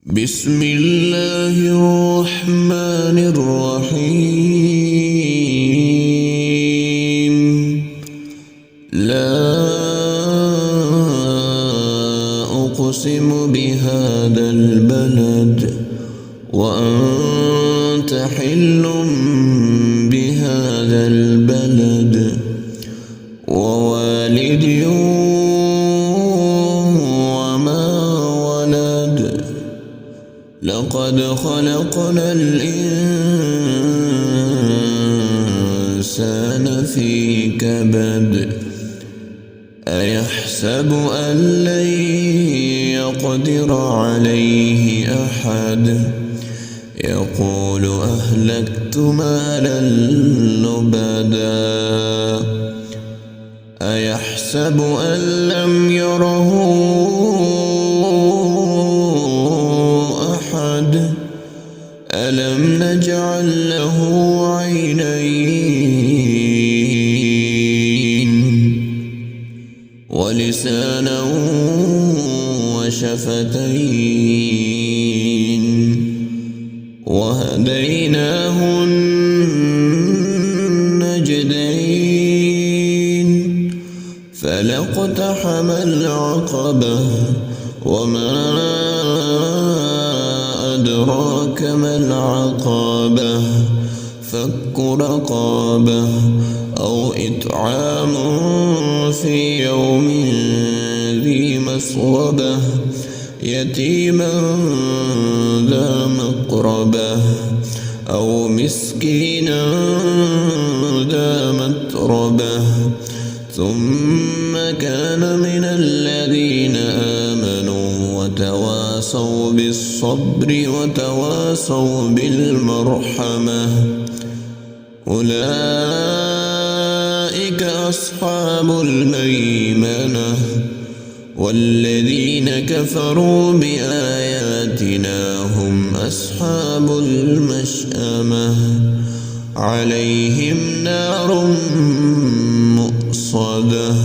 بسم الله الرحمن الرحيم. لا أقسم بهذا البلد وأنت حل بهذا البلد ووالد وما ولد. لقد خلقنا الإنسان في كبد. أيحسب أن لن يقدر عليه أحد. يقول أهلكت مالا لبدا. أيحسب أن لم يره أحد. ألم نجعل له عينين ولسانا وشفتين وهديناه النجدين. فلاقتحم العقبة وما أدراك ما العقبة. فك رقبة أو إطعام في يوم ذي مسغبة يتيما ذا مقربة أو مسكينا ذا متربة. ثم كان من الذين آمنوا وتواصوا بالصبر وتواصوا بالمرحمة. أولئك أصحاب الميمنة. والذين كفروا بآياتنا هم أصحاب المشأمة. عليهم نار مؤصدة.